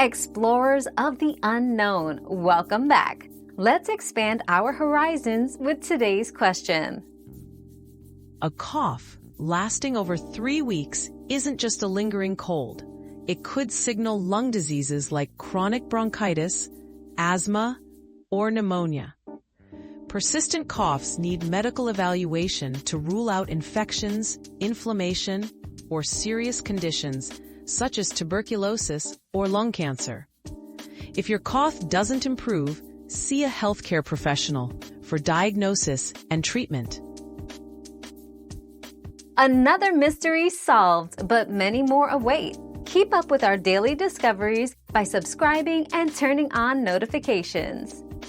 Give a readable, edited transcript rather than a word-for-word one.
Explorers of the unknown, welcome back. Let's expand our horizons with today's question. A cough lasting over 3 weeks isn't just a lingering cold. It could signal lung diseases like chronic bronchitis, asthma, or pneumonia. Persistent coughs need medical evaluation to rule out infections, inflammation, or serious conditions such as tuberculosis or lung cancer. If your cough doesn't improve, see a healthcare professional for diagnosis and treatment. Another mystery solved, but many more await. Keep up with our daily discoveries by subscribing and turning on notifications.